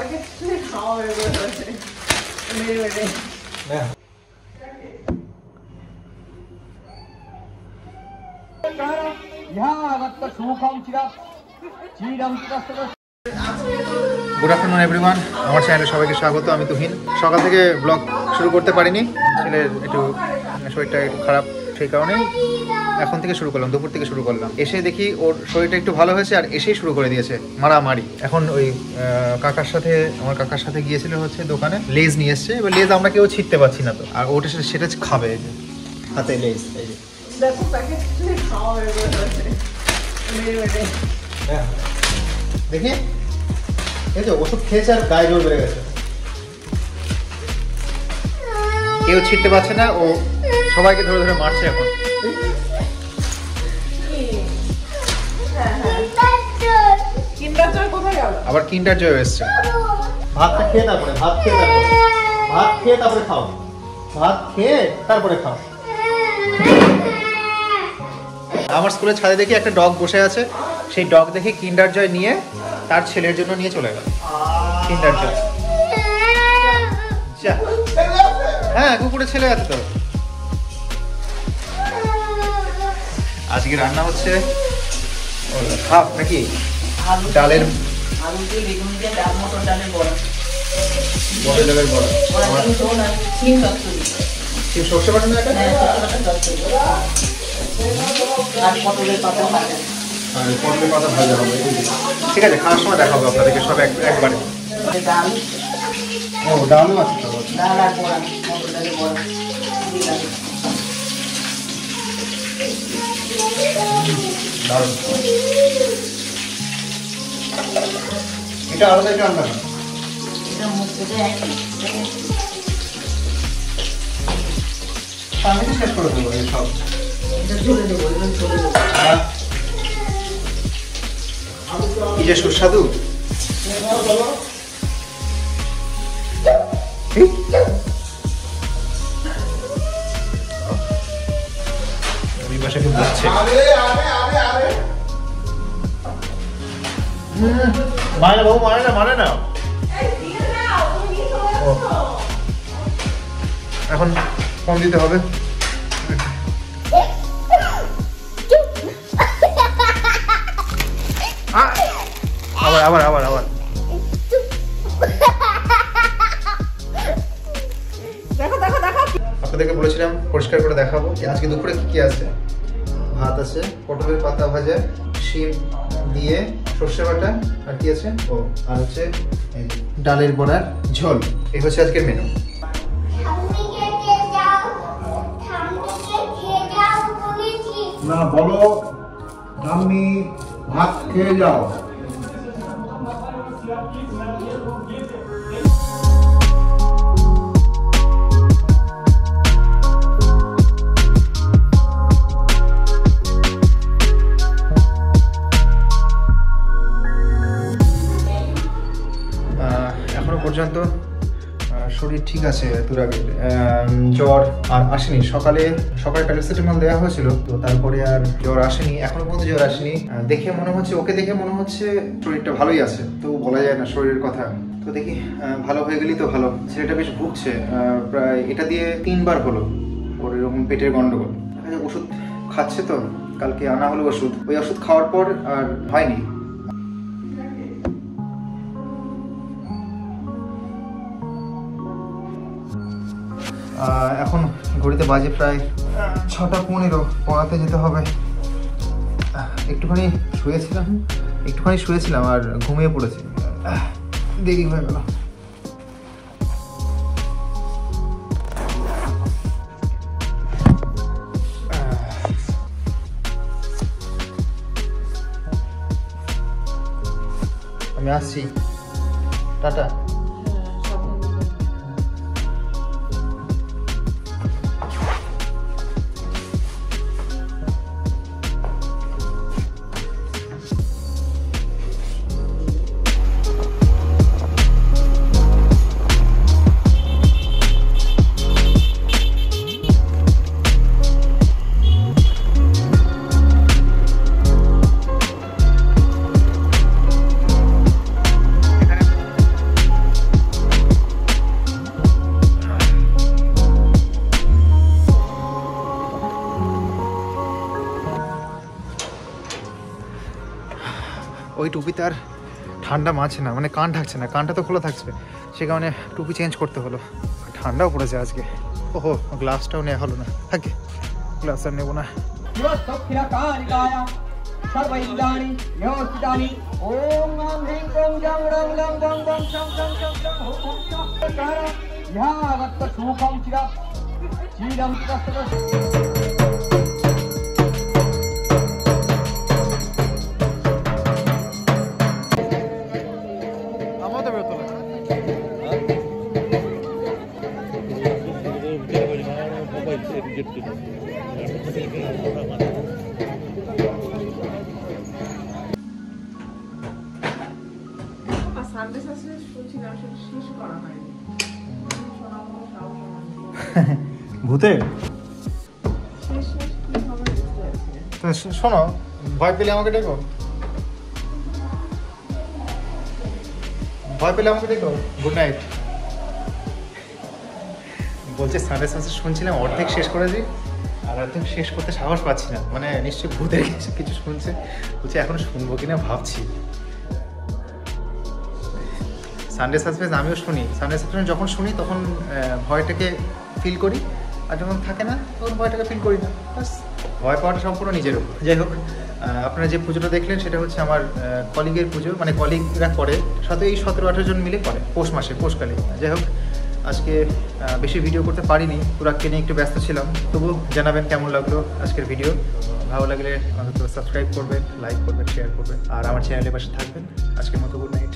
Good afternoon everyone, আমার চ্যানেলে সবাইকে স্বাগত। আমি তুহিন। সকাল থেকে ব্লগ শুরু করতে পারিনি, ছেলের একটু শরীরটা একটু খারাপ, সেই কারণেই এখন থেকে শুরু করলাম, দুপুর থেকে শুরু করলাম। এসে দেখি ওর শরীরটা একটু ভালো হয়েছে আর এসেই শুরু করে দিয়েছে মারামারি। এখন ওই আমার কাকার সাথে গিয়েছিল হচ্ছে দোকানে, লেজ নিয়ে এসছে। এবার লেজ আমরা কেউ ছিটতে পারছি না তো, আর ওটা সেটা খাবে হাতে লেজ। এই যে দেখি, এই যে ওষুধ খেয়েছে আর গায়ে জোর বেড়ে গেছে। কেউ ছিটতে পারছে না, ও সবাইকে ধরে ধরে মারছে এখন। আবার কিন্ডার জয় এসছে। ভাতটা খেয়ে তারপরে ভাত খেয়ে তারপরে খাও, ভাত খেয়ে তারপরে খাও। আমার স্কুলের ছাদে দেখি একটা ডগ বসে আছে, সেই ডগ দেখে কিন্ডার জয় নিয়ে তার ছেলের জন্য নিয়ে চলে গেল। কিন্ডার জয়, হ্যাঁ কুকুরের ছেলে আছে তো। আজকে রান্না হচ্ছে হাফ নাকি ডালের, ডালের বড়া, সর্ষে বাটা না, পটলের পাতা ভাজা হবে। ঠিক আছে, খাওয়ার সময় দেখাবো আপনাদেরকে সব একবারে। ও ডালও আছে, এটা আলাদা, এটা আলাদা না, আমি তো শেষ করে দেবো সব। কি যে সুস্বাদু। মানে না বাবু, মানে না এখন ফোন দিতে হবে। আবার আপনাদেরকে বলেছিলাম পরিষ্কার করে দেখাবো। আজকে দুপুরে কি আছে, ভাত আছে, পটলের পাতা ভাজা, শিম দিয়ে সর্ষে বাটা, আর কি আছে ও, আর হচ্ছে ডালের বড়ার ঝোল। এই হচ্ছে আজকের মেনু। না বলো ঠাম্মি, ভাত খেয়ে যাও। এখনো পর্যন্ত শরীর ঠিক আছে, তুরাগের জ্বর আর আসেনি। সকালে প্যারাসিটামল দেওয়া হয়েছিল, তো তারপরে আর জ্বর আসেনি, এখনো পর্যন্ত জ্বর আসেনি। ওকে দেখে মনে হচ্ছে শরীরটা ভালোই আছে, তো বলা যায় না শরীরের কথা। তো দেখি ভালো হয়ে গেলেই তো ভালো। ছেলেটা বেশ ভুগছে, প্রায় এটা দিয়ে 3 বার হলো ওর এরকম পেটের গন্ডগোল। ওষুধ খাচ্ছে তো, কালকে আনা হলো ওষুধ, ওই ওষুধ খাওয়ার পর আর হয়নি। এখন ঘড়িতে বাজে প্রায় 6:15, পড়াতে যেতে হবে। একটুখানি শুয়েছিলাম আর ঘুমিয়ে পড়েছি, দেরি হয়ে গেল। আমি আসছি, টাটা। টুপিতে আর ঠান্ডা মারছে না, মানে কান ঢাকছে না, কানটা তো খোলা থাকছে, সে কারণে টুপি চেঞ্জ করতে হলো। ঠান্ডাও পড়েছে আজকে। ওহো, গ্লাসটাও নেওয়া হলো না, থাকে গ্লাস আর নেবো না। सर्वैन्द्राणि व्यवस्थितानि ओम नमः ह्रीं क्लीं जं रं लं गं गं शं शं शं शं हुं हुं कार यावत् सुखं चिरं चिरं तस्य ভূতের শোনো, ভয় পেলে আমাকে ডেকো, ভয় পেলে আমাকে ডেকো। Good night. বলছে সানডে সানসেট শুনছিলাম, অর্ধেক শেষ করেছি আর অর্ধেক শেষ করতে সাহস পাচ্ছি না, মানে নিশ্চয়ই ভূতের কিছু শুনছে, বলছে এখন শুনবো কিনা ভাবছি। সানডে সাসপেন্স আমিও শুনি, সানডে সাসপেন্স যখন শুনি তখন ভয়টাকে ফিল করি, আর যখন থাকে না তখন ভয়টাকে ফিল করি না। বাস, ভয় পাওয়াটা সম্পূর্ণ নিজের উপর। যাই হোক, আপনারা যে পুজোটা দেখলেন সেটা হচ্ছে আমার কলিগের পুজো, মানে কলিগরা করে, সাথে এই 17-18 জন মিলে করে পৌষ মাসে, পৌষকালে। যাই হোক, আজকে বেশি ভিডিও করতে পারিনি, তুরাককে নিয়ে একটু ব্যস্ত ছিলাম। তবু জানাবেন কেমন লাগলো আজকের ভিডিও। ভালো লাগলে আমাকে সাবস্ক্রাইব করবেন, লাইক করবেন, শেয়ার করবেন, আর আমার চ্যানেলের পাশে থাকবেন। আজকের মতো গুড নাইট।